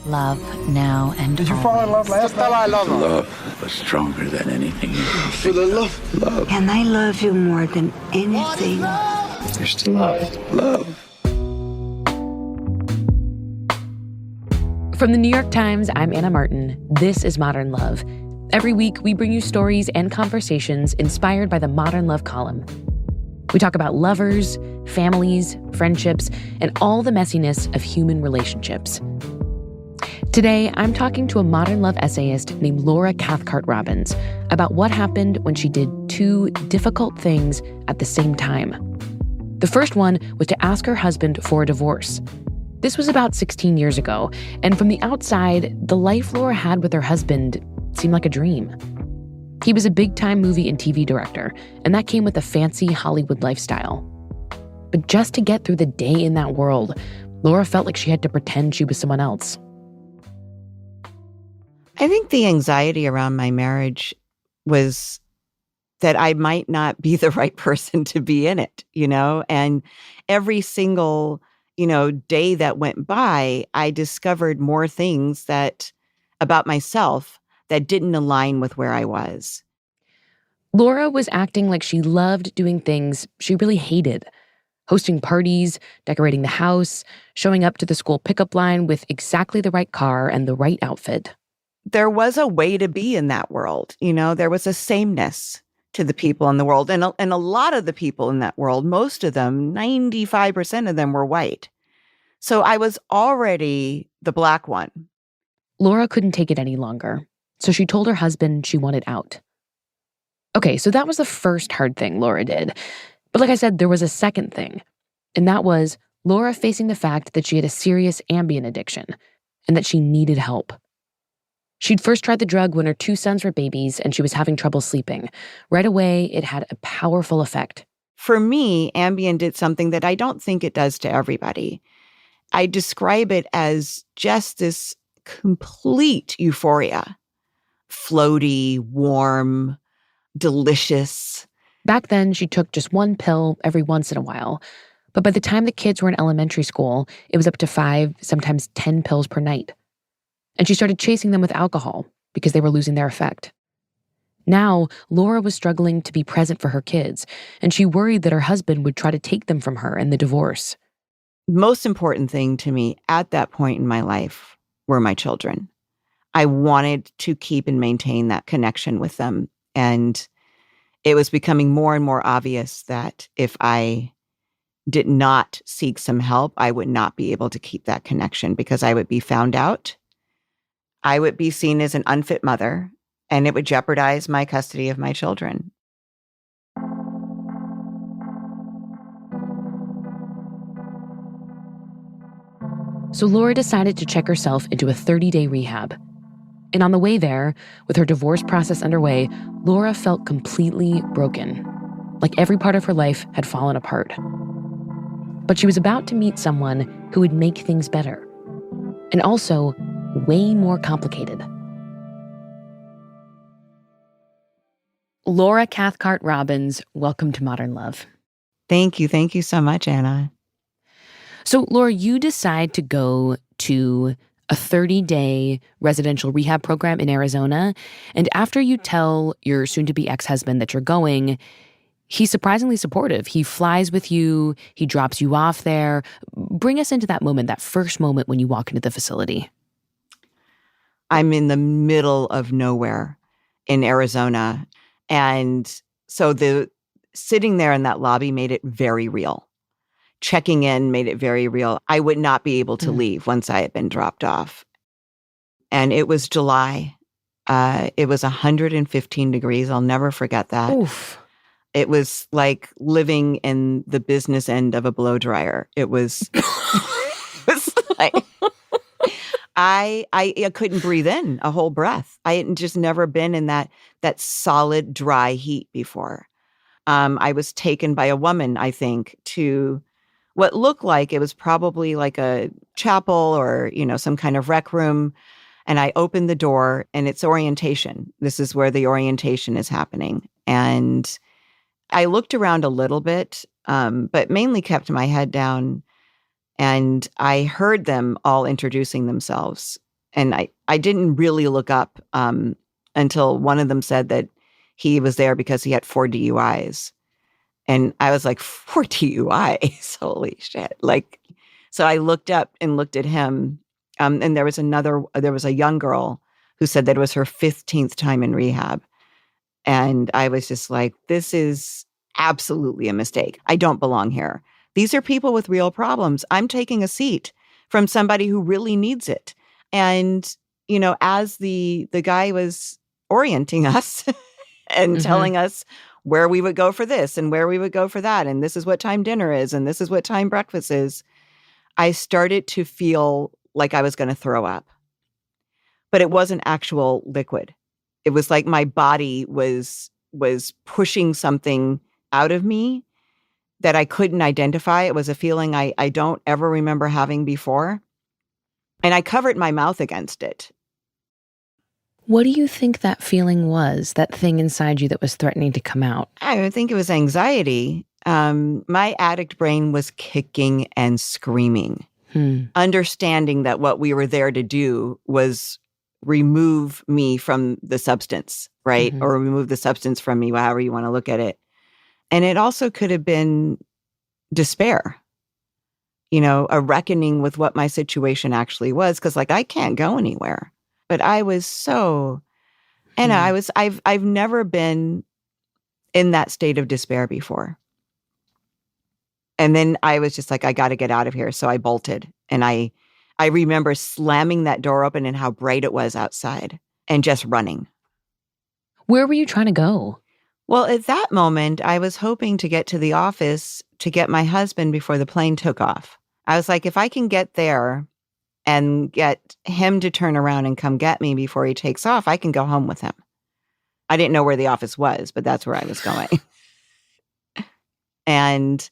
love now and Did you fall in love last night? I love her. Love was stronger than anything. For the love. Love. And I love you more than anything. There's still love. Love. From the New York Times, I'm Anna Martin. This is Modern Love. Every week, we bring you stories and conversations inspired by the Modern Love column. We talk about lovers, families, friendships, and all the messiness of human relationships. Today, I'm talking to a Modern Love essayist named Laura Cathcart Robbins about what happened when she did two difficult things at the same time. The first one was to ask her husband for a divorce. This was about 16 years ago, and from the outside, the life Laura had with her husband seemed like a dream. He was a big-time movie and TV director, and that came with a fancy Hollywood lifestyle. But just to get through the day in that world, Laura felt like she had to pretend she was someone else. I think the anxiety around my marriage was that I might not be the right person to be in it, and every single day that went by, I discovered more things about myself that didn't align with where I was. Laura was acting like she loved doing things she really hated. Hosting parties, decorating the house, showing up to the school pickup line with exactly the right car and the right outfit. There was a way to be in that world. There was a sameness to the people in the world. And a lot of the people in that world, most of them, 95% of them were white. So I was already the black one. Laura couldn't take it any longer, so she told her husband she wanted out. Okay, so that was the first hard thing Laura did. But like I said, there was a second thing, and that was Laura facing the fact that she had a serious Ambien addiction and that she needed help. She'd first tried the drug when her two sons were babies and she was having trouble sleeping. Right away, it had a powerful effect. For me, Ambien did something that I don't think it does to everybody. I describe it as just this complete euphoria. Floaty, warm, delicious. Back then, she took just one pill every once in a while. But by the time the kids were in elementary school, it was up to 5, sometimes 10 pills per night. And she started chasing them with alcohol because they were losing their effect. Now, Laura was struggling to be present for her kids, and she worried that her husband would try to take them from her in the divorce. Most important thing to me at that point in my life were my children. I wanted to keep and maintain that connection with them. And it was becoming more and more obvious that if I did not seek some help, I would not be able to keep that connection because I would be found out. I would be seen as an unfit mother, and it would jeopardize my custody of my children. So Laura decided to check herself into a 30-day rehab. And on the way there, with her divorce process underway, Laura felt completely broken, like every part of her life had fallen apart. But she was about to meet someone who would make things better, and also way more complicated. Laura Cathcart Robbins, welcome to Modern Love. Thank you. Thank you so much, Anna. So, Laura, you decide to go to a 30-day residential rehab program in Arizona. And after you tell your soon-to-be ex-husband that you're going, he's surprisingly supportive. He flies with you. He drops you off there. Bring us into that moment, that first moment when you walk into the facility. I'm in the middle of nowhere in Arizona. And so sitting there in that lobby made it very real. Checking in made it very real. I would not be able to leave once I had been dropped off. And it was July. It was 115 degrees. I'll never forget that. Oof. It was like living in the business end of a blow dryer. It was, like, I couldn't breathe in a whole breath. I had just never been in that solid, dry heat before. I was taken by a woman, I think, to what looked like it was probably like a chapel or, some kind of rec room. And I opened the door and it's orientation. This is where the orientation is happening. And I looked around a little bit, but mainly kept my head down. And I heard them all introducing themselves. And I didn't really look up until one of them said that he was there because he had 4 DUIs. And I was like, 4 DUIs? Holy shit. Like, so I looked up and looked at him. And there was a young girl who said that it was her 15th time in rehab. And I was just like, this is absolutely a mistake. I don't belong here. These are people with real problems. I'm taking a seat from somebody who really needs it. And, you know, as the guy was orienting us and telling us where we would go for this and where we would go for that, and this is what time dinner is, and this is what time breakfast is, I started to feel like I was going to throw up. But it wasn't actual liquid. It was like my body was pushing something out of me that I couldn't identify. It was a feeling I don't ever remember having before. And I covered my mouth against it. What do you think that feeling was, that thing inside you that was threatening to come out? I think it was anxiety. My addict brain was kicking and screaming, understanding that what we were there to do was remove me from the substance, right? Or remove the substance from me, however you want to look at it. And it also could have been despair, you know, a reckoning with what my situation actually was. Cause like, I can't go anywhere, but I was so, and I've never been in that state of despair before. And then I was just like, I got to get out of here. So I bolted, and I remember slamming that door open and how bright it was outside and just running. Where were you trying to go? Well, at that moment, I was hoping to get to the office to get my husband before the plane took off. I was like, if I can get there and get him to turn around and come get me before he takes off, I can go home with him. I didn't know where the office was, but that's where I was going. And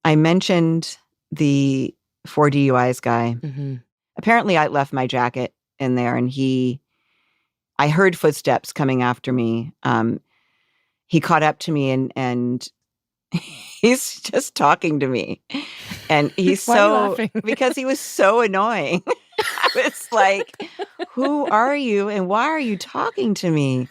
I mentioned the 4 DUIs guy. Apparently, I left my jacket in there, and I heard footsteps coming after me. He caught up to me, and he's just talking to me. And he's because he was so annoying. I was like, who are you and why are you talking to me?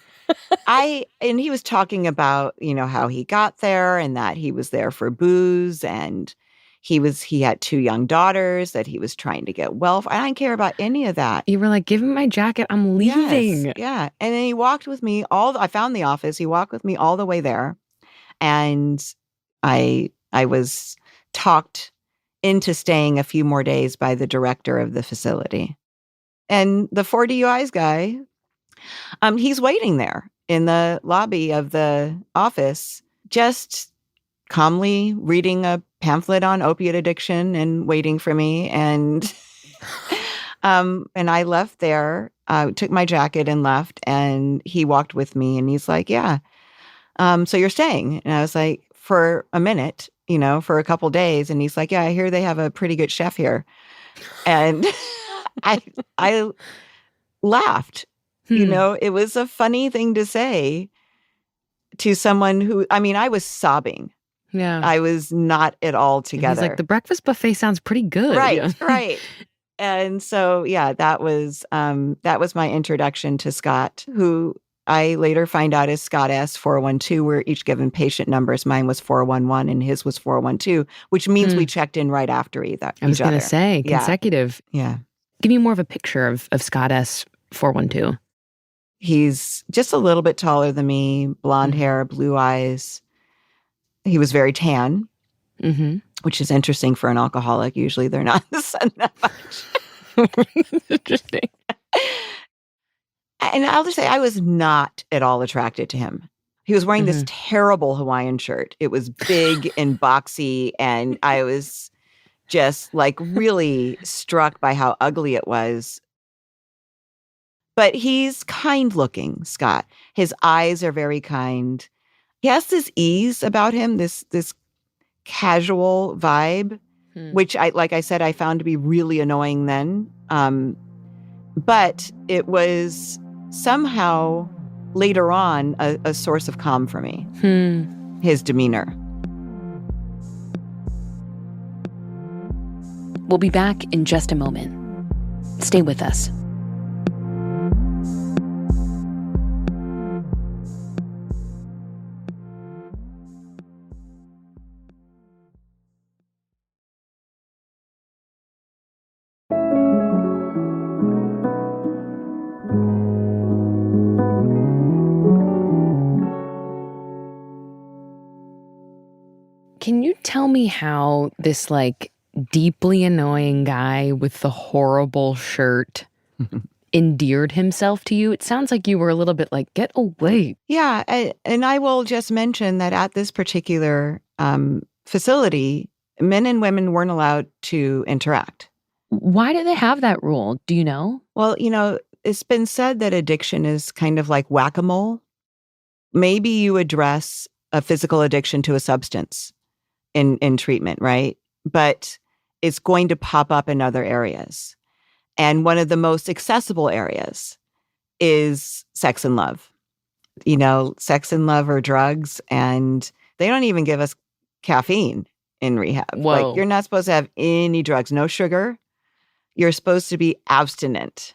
And he was talking about, you know, how he got there and that he was there for booze, and he had 2 young daughters that he was trying to get well for. I didn't care about any of that. You were like, give me my jacket, I'm leaving. Yes, yeah. And then he walked with me I found the office. He walked with me all the way there. And I was talked into staying a few more days by the director of the facility. And the 4 DUIs guy, he's waiting there in the lobby of the office, just calmly reading a pamphlet on opiate addiction and waiting for me. And I left there, took my jacket and left, and he walked with me, and he's like, yeah, so you're staying? And I was like, for a minute, you know, for a couple days. And he's like, yeah, I hear they have a pretty good chef here. And I laughed. You know, it was a funny thing to say to someone who, I mean, I was sobbing. Yeah. I was not at all together. He's like, the breakfast buffet sounds pretty good. Right, Yeah. right. And so, yeah, that was my introduction to Scott, who I later find out is Scott S. 412. We're each given patient numbers. Mine was 411 and his was 412, which means we checked in right after each other. I was going to say, consecutive. Yeah. Give me more of a picture of Scott S. 412. He's just a little bit taller than me, blonde hair, blue eyes. He was very tan, which is interesting for an alcoholic. Usually they're not in the sun that much. Interesting. And I'll just say I was not at all attracted to him. He was wearing this terrible Hawaiian shirt. It was big and boxy, and I was just like really struck by how ugly it was. But he's kind looking, Scott. His eyes are very kind. He has this ease about him, this casual vibe, which like I said, I found to be really annoying then. But it was somehow later on a source of calm for me. His demeanor. We'll be back in just a moment. Stay with us. can you tell me how this like deeply annoying guy with the horrible shirt endeared himself to you? It sounds like you were a little bit like, get away. Yeah. And I will just mention that at this particular facility, men and women weren't allowed to interact. Why do they have that rule? Do you know? Well, it's been said that addiction is kind of like whack-a-mole. Maybe you address a physical addiction to a substance in treatment, right? But it's going to pop up in other areas. And one of the most accessible areas is sex and love. Sex and love are drugs, and they don't even give us caffeine in rehab. Whoa. Like, you're not supposed to have any drugs, no sugar. You're supposed to be abstinent.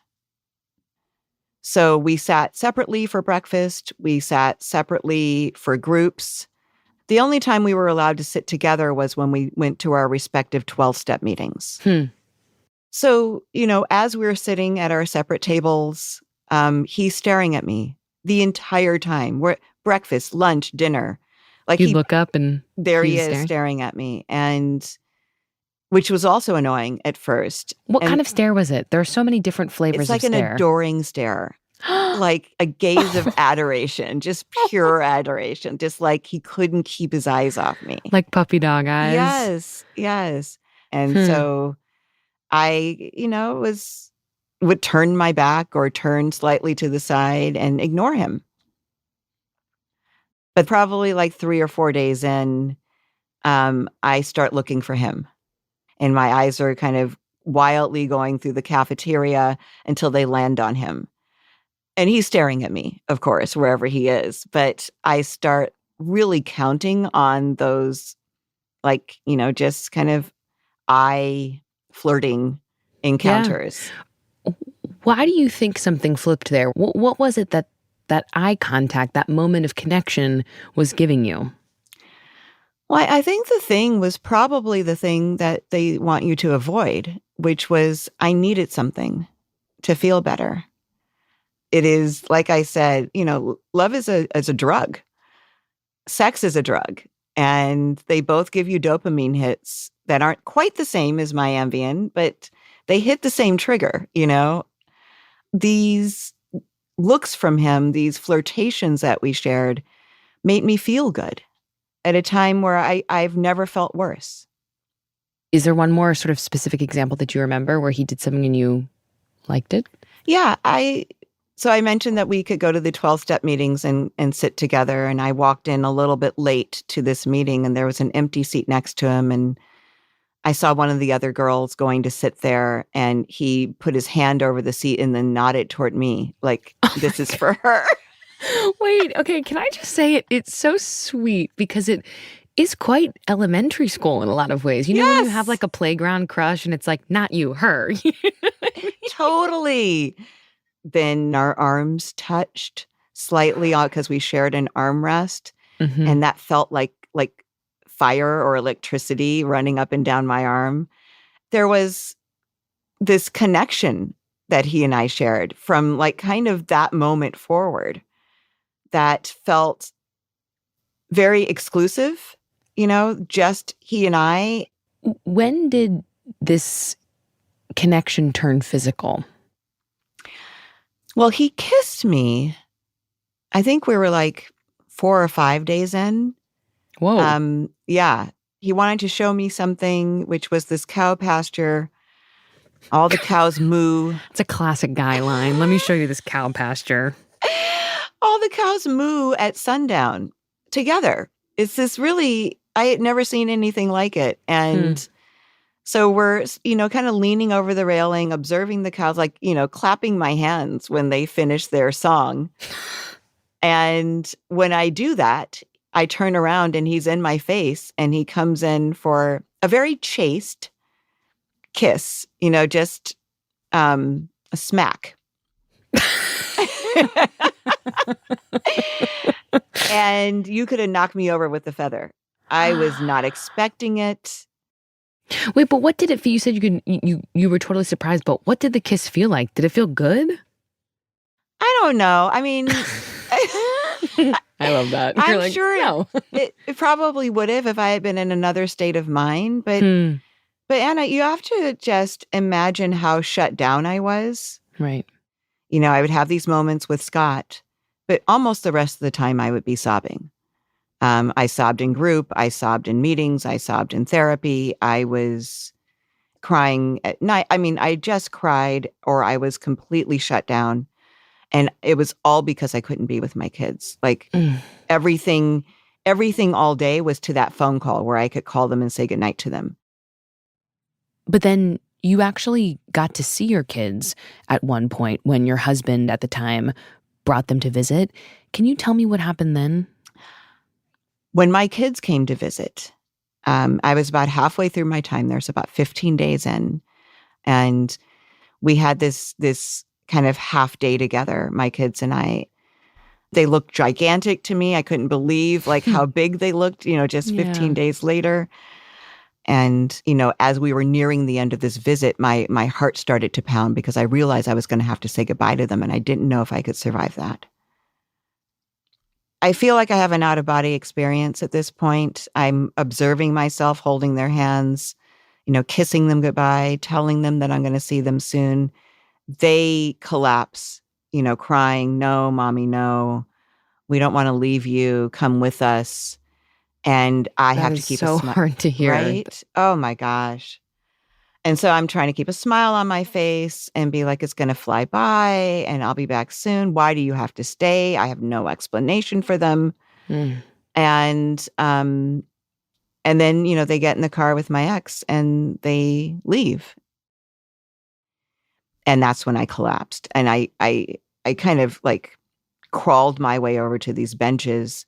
So we sat separately for breakfast. We sat separately for groups. The only time we were allowed to sit together was when we went to our respective 12-step meetings. So, as we were sitting at our separate tables, he's staring at me the entire time. We're breakfast, lunch, dinner. Like, you look up and there he he's is staring at me, and which was also annoying at first. What kind of stare was it? There are so many different flavors It's like of stare. an adoring stare. Like a gaze of adoration, just pure adoration, just like he couldn't keep his eyes off me. Like puppy dog eyes. Yes. And so I, would turn my back or turn slightly to the side and ignore him. But probably like 3 or 4 days in, I start looking for him. And my eyes are kind of wildly going through the cafeteria until they land on him. And he's staring at me, of course, wherever he is. But I start really counting on those, just kind of eye flirting encounters. Yeah. Why do you think something flipped there? What was it that eye contact, that moment of connection was giving you? Well, I think the thing was probably the thing that they want you to avoid, which was I needed something to feel better. It is, like I said, love is a drug. Sex is a drug. And they both give you dopamine hits that aren't quite the same as my Ambien, but they hit the same trigger, These looks from him, these flirtations that we shared, made me feel good at a time where I've never felt worse. Is there one more sort of specific example that you remember where he did something and you liked it? Yeah, So I mentioned that we could go to the 12-step meetings and sit together. And I walked in a little bit late to this meeting, and there was an empty seat next to him. And I saw one of the other girls going to sit there, and he put his hand over the seat and then nodded toward me like, this is for her. Wait, okay, can I just say it's so sweet because it is quite elementary school in a lot of ways. When you have like a playground crush and it's like, not you, her. Totally. Then our arms touched slightly because we shared an armrest, and that felt like fire or electricity running up and down my arm. There was this connection that he and I shared from like kind of that moment forward that felt very exclusive, just he and I. When did this connection turn physical? Well, he kissed me. I think we were like 4 or 5 days in. Whoa. Yeah. He wanted to show me something, which was this cow pasture. All the cows moo. It's a classic guy line. Let me show you this cow pasture. All the cows moo at sundown together. It's this really, I had never seen anything like it. And so we're, kind of leaning over the railing, observing the cows, like, clapping my hands when they finish their song. And when I do that, I turn around and he's in my face, and he comes in for a very chaste kiss, just a smack. And you could have knocked me over with a feather. I was not expecting it. Wait, but what did it feel? You said you were totally surprised, but what did the kiss feel like? Did it feel good? I don't know. I mean, I love that. You're I'm like, sure no. it probably would have if I had been in another state of mind. But Anna, you have to just imagine how shut down I was. Right. I would have these moments with Scott, but almost the rest of the time I would be sobbing. I sobbed in group. I sobbed in meetings. I sobbed in therapy. I was crying at night. I mean, I just cried, or I was completely shut down. And it was all because I couldn't be with my kids. Like everything all day was to that phone call where I could call them and say goodnight to them. But then you actually got to see your kids at one point when your husband at the time brought them to visit. Can you tell me what happened then? When my kids came to visit, I was about halfway through my time there, so about 15 days in. And we had this kind of half day together, my kids and I. They looked gigantic to me. I couldn't believe how big they looked, just 15 days later. And, as we were nearing the end of this visit, my heart started to pound because I realized I was going to have to say goodbye to them, and I didn't know if I could survive that. I feel like I have an out-of-body experience at this point. I'm observing myself holding their hands, kissing them goodbye, telling them that I'm going to see them soon. They collapse, crying, "No, mommy, no. We don't want to leave you. Come with us." And I have to keep a smile. So hard to hear. Right? Oh my gosh. And so I'm trying to keep a smile on my face and be like, it's going to fly by and I'll be back soon. Why do you have to stay? I have no explanation for them. And then, they get in the car with my ex and they leave. And that's when I collapsed. And I kind of crawled my way over to these benches.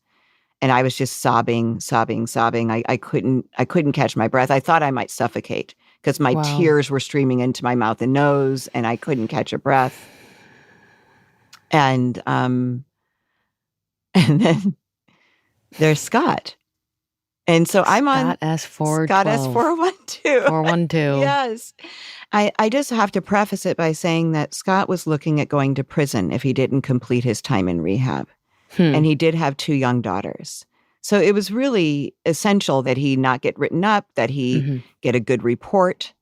And I was just sobbing. I couldn't catch my breath. I thought I might suffocate because my tears were streaming into my mouth and nose, and I couldn't catch a breath. And then there's Scott. And so I'm on Scott S412. 412. Yes. I just have to preface it by saying that Scott was looking at going to prison if he didn't complete his time in rehab. And he did have 2 young daughters. So it was really essential that he not get written up, that he get a good report.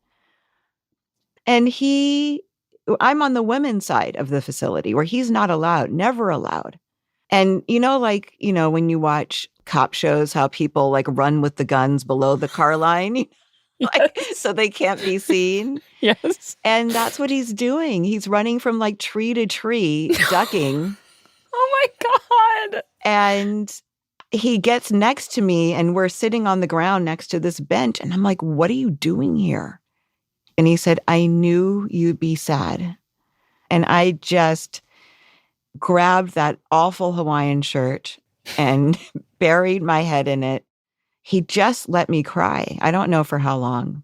And I'm on the women's side of the facility where he's not allowed, never allowed. And, when you watch cop shows, how people run with the guns below the car line, so they can't be seen. Yes. And that's what he's doing. He's running from tree to tree, ducking. Oh my God. And he gets next to me and we're sitting on the ground next to this bench. And I'm like, what are you doing here? And he said, I knew you'd be sad. And I just grabbed that awful Hawaiian shirt and buried my head in it. He just let me cry. I don't know for how long,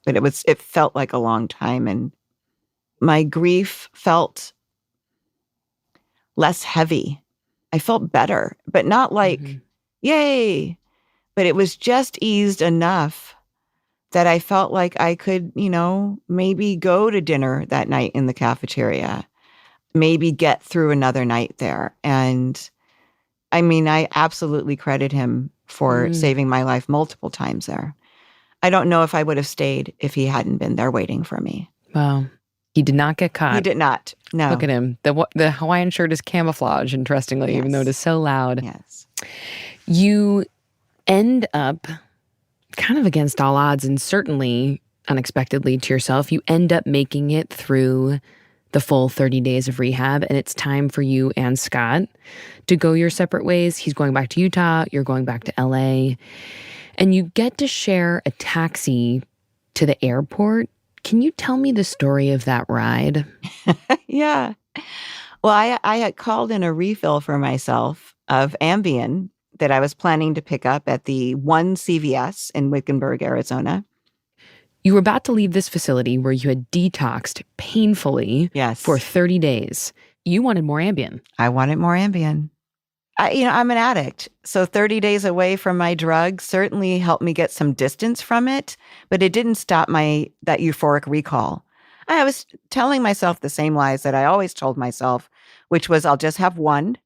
but it felt like a long time. And my grief felt less heavy. I felt better, but not yay. But it was just eased enough that I felt like I could, maybe go to dinner that night in the cafeteria, maybe get through another night there. And I mean, I absolutely credit him for saving my life multiple times there. I don't know if I would have stayed if he hadn't been there waiting for me. Wow. He did not get caught. He did not. No. Look at him. The Hawaiian shirt is camouflage, interestingly, even though it is so loud. Yes. You end up kind of against all odds and certainly unexpectedly to yourself. You end up making it through the full 30 days of rehab, and it's time for you and Scott to go your separate ways. He's going back to Utah. You're going back to LA. And you get to share a taxi to the airport. Can you tell me the story of that ride? Yeah. Well, I had called in a refill for myself of Ambien that I was planning to pick up at the one CVS in Wickenburg, Arizona. You were about to leave this facility where you had detoxed painfully for 30 days. You wanted more Ambien. I wanted more Ambien. I'm an addict, so 30 days away from my drug certainly helped me get some distance from it, but it didn't stop that euphoric recall. I was telling myself the same lies that I always told myself, which was I'll just have one,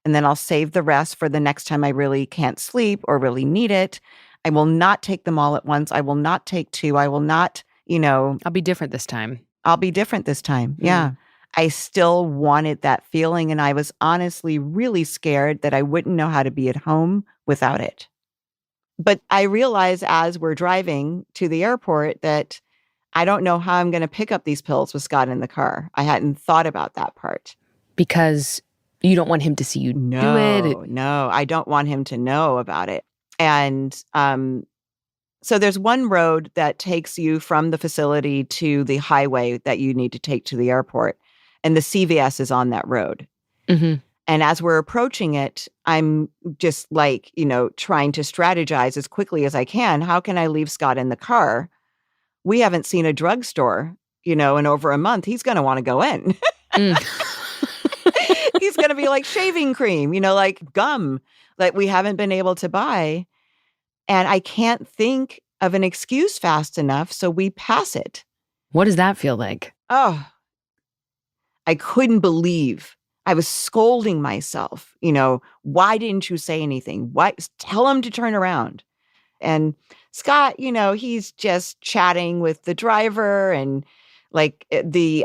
and then I'll save the rest for the next time I really can't sleep or really need it. I will not take them all at once. I will not take two. I will not, I'll be different this time. I'll be different this time. Yeah. I still wanted that feeling. And I was honestly really scared that I wouldn't know how to be at home without it. But I realized as we're driving to the airport that I don't know how I'm going to pick up these pills with Scott in the car. I hadn't thought about that part. Because you don't want him to see you do it. No, I don't want him to know about it. And so there's one road that takes you from the facility to the highway that you need to take to the airport. And the CVS is on that road. Mm-hmm. And as we're approaching it, I'm just like, trying to strategize as quickly as I can. How can I leave Scott in the car? We haven't seen a drugstore, in over a month. He's going to want to go in. He's going to be like shaving cream, like gum that we haven't been able to buy. And I can't think of an excuse fast enough, so we pass it. What does that feel like? Oh, I couldn't believe. I was scolding myself. Why didn't you say anything? Why? Tell him to turn around. And Scott, he's just chatting with the driver, and like the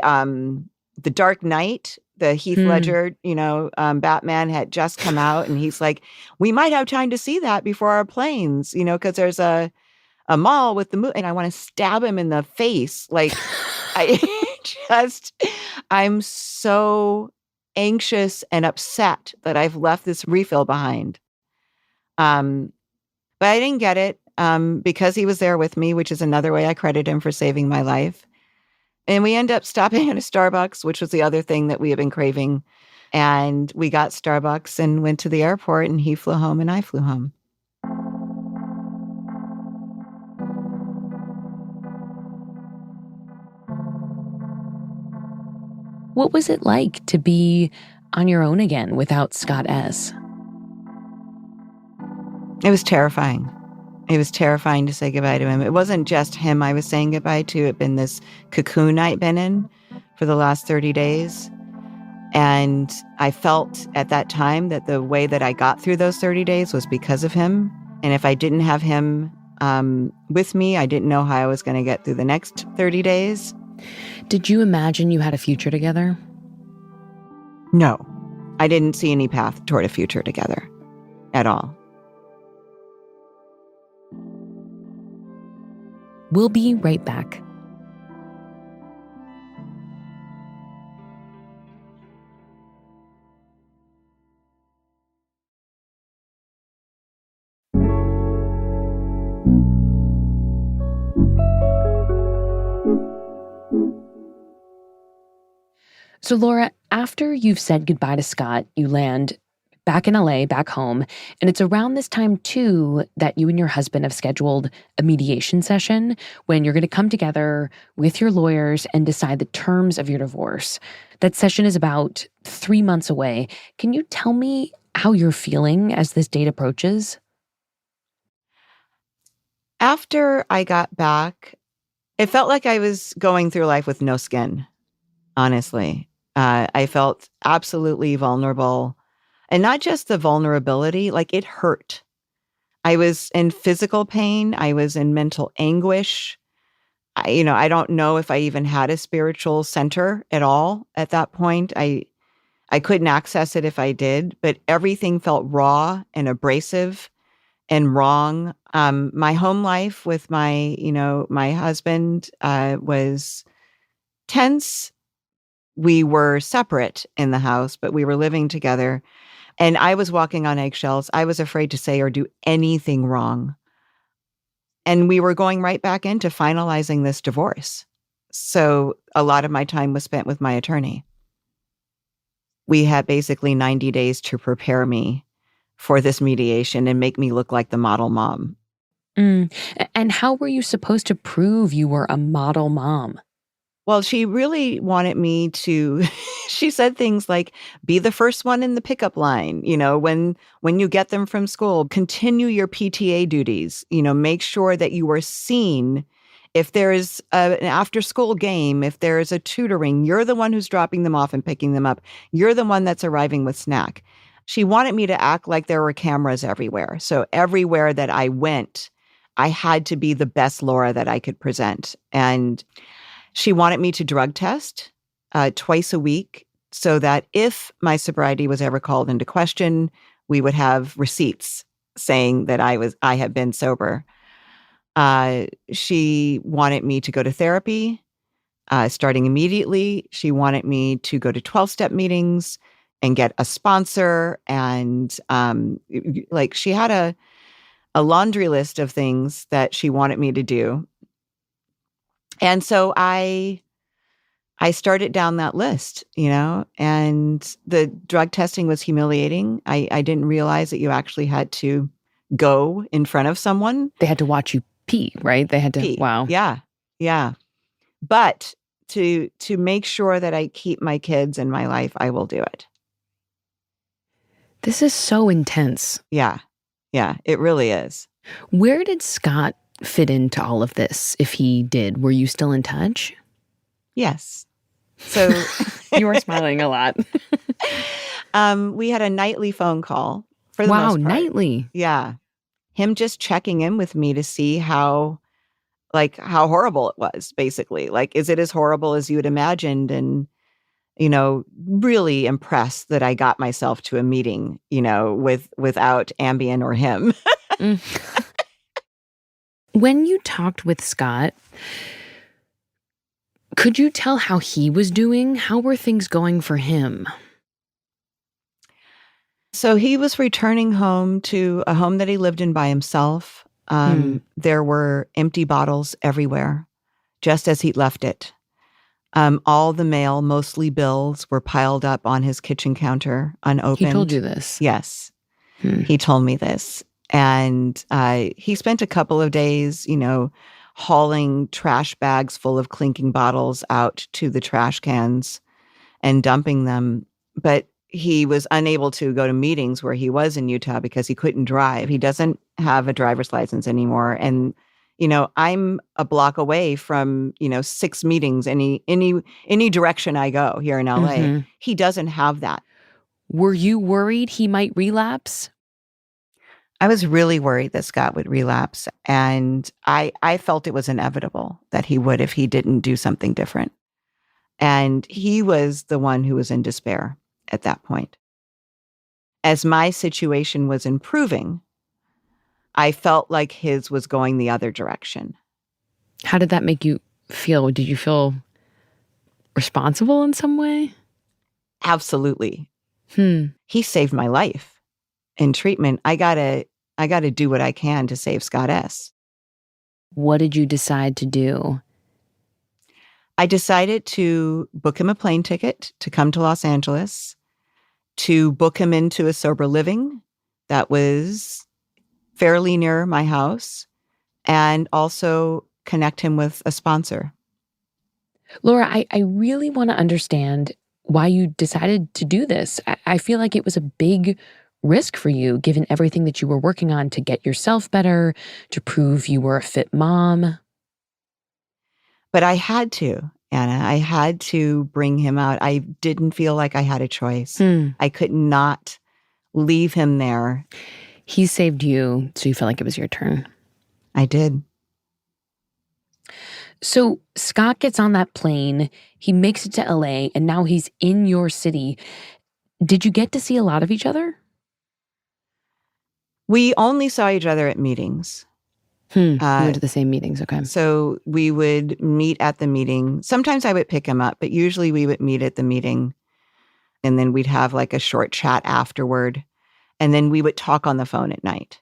Dark Knight, the Heath Ledger, Batman had just come out, and he's like, we might have time to see that before our planes, because there's a mall with the movie, and I want to stab him in the face. Like, I'm so anxious and upset that I've left this refill behind. But I didn't get it because he was there with me, which is another way I credit him for saving my life. And we end up stopping at a Starbucks, which was the other thing that we have been craving. And we got Starbucks and went to the airport, and he flew home and I flew home. What was it like to be on your own again without Scott S? It was terrifying. It was terrifying to say goodbye to him. It wasn't just him I was saying goodbye to. It had been this cocoon I'd been in for the last 30 days. And I felt at that time that the way that I got through those 30 days was because of him. And if I didn't have him with me, I didn't know how I was going to get through the next 30 days. Did you imagine you had a future together? No, I didn't see any path toward a future together at all. We'll be right back. So Laura, after you've said goodbye to Scott, you land back in LA, back home. And it's around this time, too, that you and your husband have scheduled a mediation session when you're going to come together with your lawyers and decide the terms of your divorce. That session is about 3 months away. Can you tell me how you're feeling as this date approaches? After I got back, it felt like I was going through life with no skin, honestly. I felt absolutely vulnerable. And not just the vulnerability, like it hurt. I was in physical pain. I was in mental anguish. I don't know if I even had a spiritual center at all at that point. I couldn't access it if I did, but everything felt raw and abrasive and wrong. My home life with my husband was tense. We were separate in the house, but we were living together. And I was walking on eggshells. I was afraid to say or do anything wrong. And we were going right back into finalizing this divorce. So a lot of my time was spent with my attorney. We had basically 90 days to prepare me for this mediation and make me look like the model mom. And how were you supposed to prove you were a model mom? Well, she really wanted me to, she said things like, be the first one in the pickup line, when you get them from school, continue your PTA duties, make sure that you are seen. If there is an after school game, if there is a tutoring, you're the one who's dropping them off and picking them up. You're the one that's arriving with snack. She wanted me to act like there were cameras everywhere. So everywhere that I went, I had to be the best Laura that I could present. And she wanted me to drug test twice a week so that if my sobriety was ever called into question, we would have receipts saying that I had been sober. She wanted me to go to therapy starting immediately. She wanted me to go to 12-step meetings and get a sponsor. And like she had a laundry list of things that she wanted me to do. And so I started down that list, and the drug testing was humiliating. I didn't realize that you actually had to go in front of someone. They had to watch you pee, right? They had to, Pee. wow. Yeah. But to make sure that I keep my kids in my life, I will do it. This is so intense. Yeah, it really is. Where did Scott fit into all of this, if he did? Were you still in touch? Yes. So you were smiling a lot. We had a nightly phone call for the most part. Wow, nightly. Yeah. Him just checking in with me to see how horrible it was, basically. Like, is it as horrible as you had imagined? And, really impressed that I got myself to a meeting, without Ambien or him. When you talked with Scott, could you tell how he was doing? How were things going for him? So he was returning home to a home that he lived in by himself. There were empty bottles everywhere, just as he'd left it. All the mail, mostly bills, were piled up on his kitchen counter, unopened. He told you this? Yes. He told me this. And he spent a couple of days, hauling trash bags full of clinking bottles out to the trash cans and dumping them. But he was unable to go to meetings where he was in Utah because he couldn't drive. He doesn't have a driver's license anymore. And, I'm a block away from, 6 meetings, any direction I go here in LA. Mm-hmm. He doesn't have that. Were you worried he might relapse? I was really worried that Scott would relapse. And I felt it was inevitable that he would if he didn't do something different. And he was the one who was in despair at that point. As my situation was improving, I felt like his was going the other direction. How did that make you feel? Did you feel responsible in some way? Absolutely. He saved my life. In treatment, I gotta do what I can to save Scott S. What did you decide to do? I decided to book him a plane ticket to come to Los Angeles, to book him into a sober living that was fairly near my house, and also connect him with a sponsor. Laura, I really want to understand why you decided to do this. I feel like it was a big risk for you, given everything that you were working on to get yourself better, to prove you were a fit mom. But I had to, Anna. I had to bring him out. I didn't feel like I had a choice. I could not leave him there. He saved you, so you felt like it was your turn. I did. So Scott gets on that plane, he makes it to LA, and now he's in your city. Did you get to see a lot of each other? We only saw each other at meetings. You went to the same meetings, okay. So we would meet at the meeting. Sometimes I would pick him up, but usually we would meet at the meeting. And then we'd have like a short chat afterward. And then we would talk on the phone at night.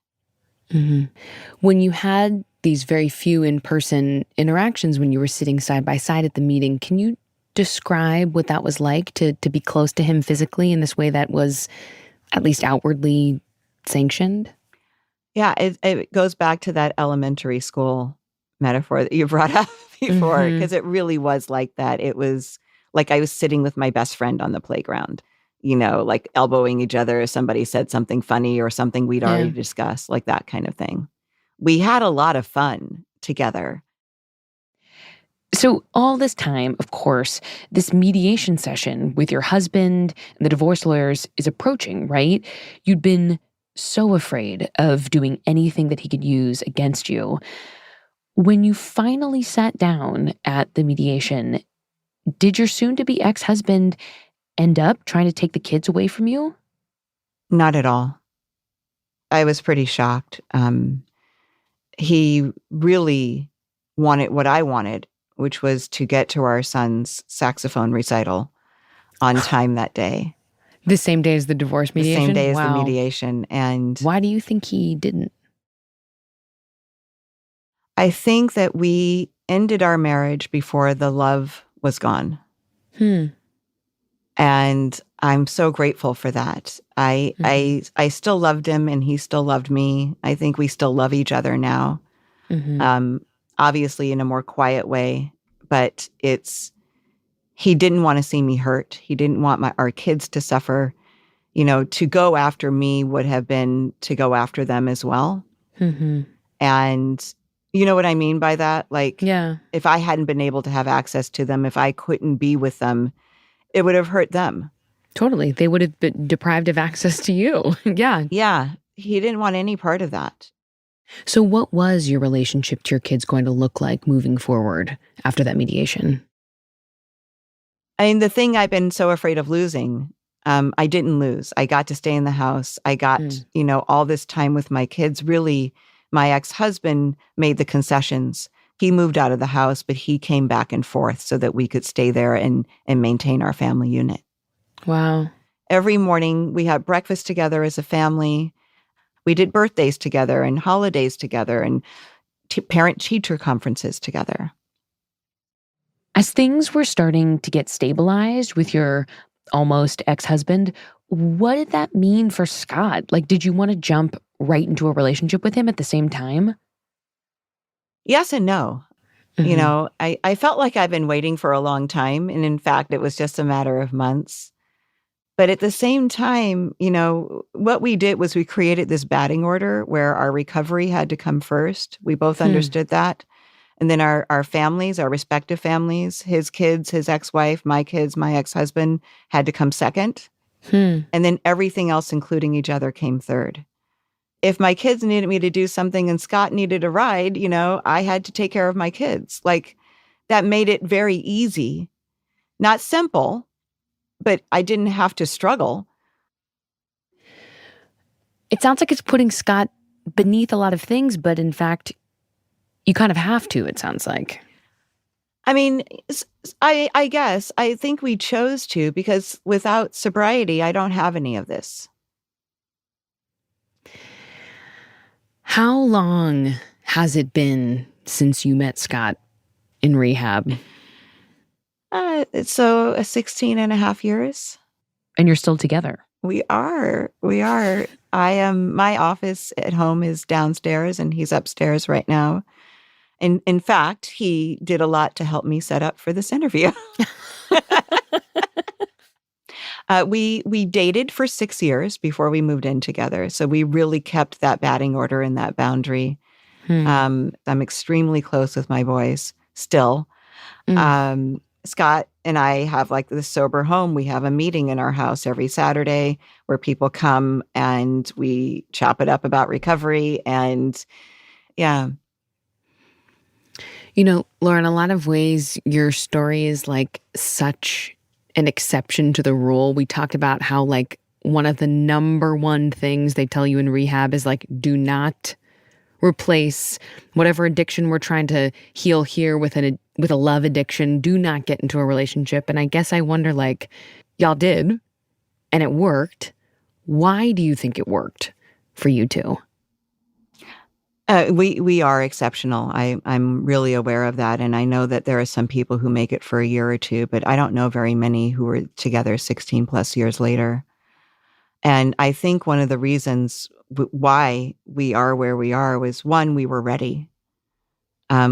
Mm-hmm. When you had these very few in-person interactions, when you were sitting side by side at the meeting, can you describe what that was like to be close to him physically in this way that was at least outwardly sanctioned? Yeah, it goes back to that elementary school metaphor that you brought up before, because it really was like that. It was like I was sitting with my best friend on the playground, like elbowing each other if somebody said something funny or something we'd already discussed, like that kind of thing. We had a lot of fun together. So all this time, of course, this mediation session with your husband and the divorce lawyers is approaching, right? You'd been so afraid of doing anything that he could use against you. When you finally sat down at the mediation, did your soon-to-be ex-husband end up trying to take the kids away from you? Not at all. I was pretty shocked. He really wanted what I wanted, which was to get to our son's saxophone recital on time that day. The same day as the divorce mediation? The same day as the Wow. mediation. And Why do you think he didn't? I think that we ended our marriage before the love was gone. And I'm so grateful for that. I still loved him and he still loved me. I think we still love each other now. Obviously in a more quiet way, but he didn't want to see me hurt. He didn't want our kids to suffer. You know, to go after me would have been to go after them as well. And you know what I mean by that? Like, if I hadn't been able to have access to them, if I couldn't be with them, it would have hurt them. Totally. They would have been deprived of access to you. Yeah. Yeah. He didn't want any part of that. So what was your relationship to your kids going to look like moving forward after that mediation? I mean, the thing I've been so afraid of losing, I didn't lose. I got to stay in the house. I got, all this time with my kids. Really, my ex-husband made the concessions. He moved out of the house, but he came back and forth so that we could stay there and maintain our family unit. Wow. Every morning we had breakfast together as a family. We did birthdays together and holidays together and parent-teacher conferences together. As things were starting to get stabilized with your almost ex-husband, what did that mean for Scott? Like, did you want to jump right into a relationship with him at the same time? Yes and no. You know, I felt like I've been waiting for a long time. And in fact, it was just a matter of months. But at the same time, what we did was we created this batting order where our recovery had to come first. We both understood that. And then our families, our respective families, his kids, his ex-wife, my kids, my ex-husband had to come second. And then everything else, including each other, came third. If my kids needed me to do something and Scott needed a ride, I had to take care of my kids. Like, that made it very easy. Not simple, but I didn't have to struggle. It sounds like it's putting Scott beneath a lot of things, but in fact, you kind of have to, it sounds like. I mean, I guess, I think we chose to, because without sobriety, I don't have any of this. How long has it been since you met Scott in rehab? So 16 and a half years. And you're still together? We are. My office at home is downstairs and he's upstairs right now. And in fact, he did a lot to help me set up for this interview. We dated for 6 years before we moved in together. So we really kept that batting order and that boundary. I'm extremely close with my boys still. Scott and I have like this sober home. We have a meeting in our house every Saturday where people come and we chop it up about recovery. And yeah. Laura, in a lot of ways, your story is like such an exception to the rule. We talked about how like one of the number one things they tell you in rehab is like, do not replace whatever addiction we're trying to heal here with a love addiction. Do not get into a relationship. And I guess I wonder, like, y'all did, and it worked. Why do you think it worked for you two? We are exceptional. I'm really aware of that. And I know that there are some people who make it for a year or two, but I don't know very many who are together 16 plus years later. And I think one of the reasons why we are where we are was, one, we were ready.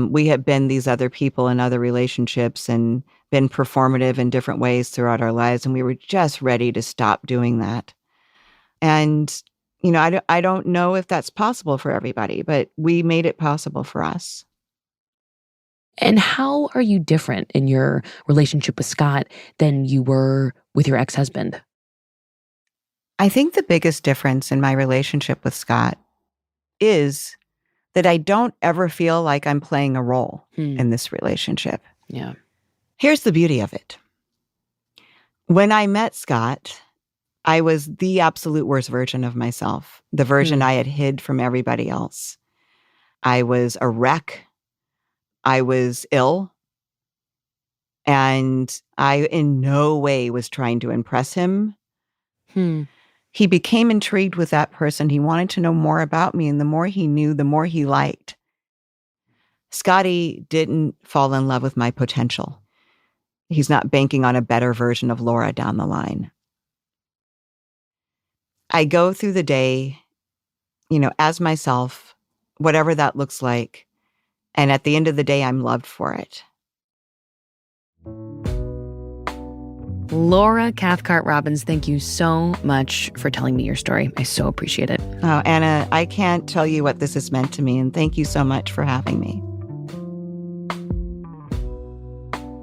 We had been these other people in other relationships and been performative in different ways throughout our lives. And we were just ready to stop doing that. And I don't know if that's possible for everybody, but we made it possible for us. And how are you different in your relationship with Scott than you were with your ex-husband? I think the biggest difference in my relationship with Scott is that I don't ever feel like I'm playing a role in this relationship. Yeah. Here's the beauty of it. When I met Scott, I was the absolute worst version of myself, the version I had hid from everybody else. I was a wreck. I was ill. And I in no way was trying to impress him. He became intrigued with that person. He wanted to know more about me. And the more he knew, the more he liked. Scotty didn't fall in love with my potential. He's not banking on a better version of Laura down the line. I go through the day, as myself, whatever that looks like. And at the end of the day, I'm loved for it. Laura Cathcart Robbins, thank you so much for telling me your story. I so appreciate it. Oh, Anna, I can't tell you what this has meant to me, and thank you so much for having me.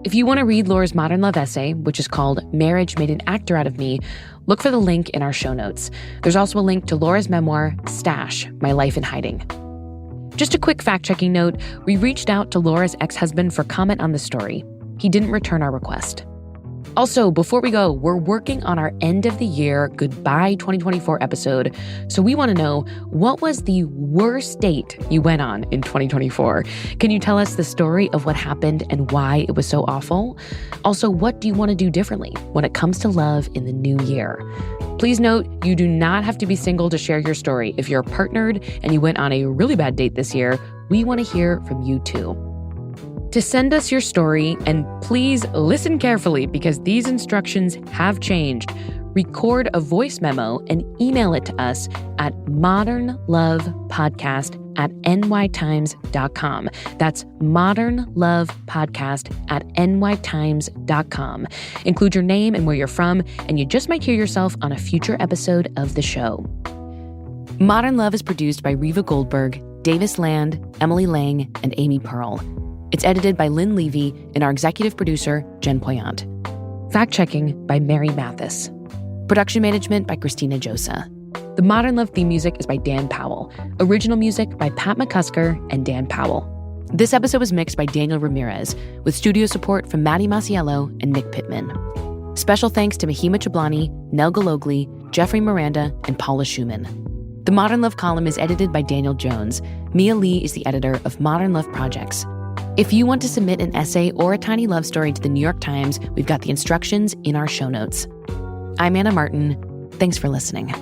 If you want to read Laura's modern love essay, which is called Marriage Made an Actor Out of Me, look for the link in our show notes. There's also a link to Laura's memoir, Stash, My Life in Hiding. Just a quick fact-checking note, we reached out to Laura's ex-husband for comment on the story. He didn't return our request. Also, before we go, we're working on our end of the year Goodbye 2024 episode. So we want to know, what was the worst date you went on in 2024? Can you tell us the story of what happened and why it was so awful? Also, what do you want to do differently when it comes to love in the new year? Please note, you do not have to be single to share your story. If you're partnered and you went on a really bad date this year, we want to hear from you too. To send us your story, and please listen carefully because these instructions have changed, record a voice memo and email it to us at modernlovepodcast@nytimes.com. That's modernlovepodcast@nytimes.com. Include your name and where you're from, and you just might hear yourself on a future episode of the show. Modern Love is produced by Reva Goldberg, Davis Land, Emily Lang, and Amy Pearl. It's edited by Lynn Levy and our executive producer, Jen Poyant. Fact-checking by Mary Mathis. Production management by Christina Josa. The Modern Love theme music is by Dan Powell. Original music by Pat McCusker and Dan Powell. This episode was mixed by Daniel Ramirez, with studio support from Maddie Masiello and Nick Pittman. Special thanks to Mahima Chablani, Nel Galogli, Jeffrey Miranda, and Paula Schumann. The Modern Love column is edited by Daniel Jones. Mia Lee is the editor of Modern Love Projects. If you want to submit an essay or a tiny love story to the New York Times, we've got the instructions in our show notes. I'm Anna Martin. Thanks for listening.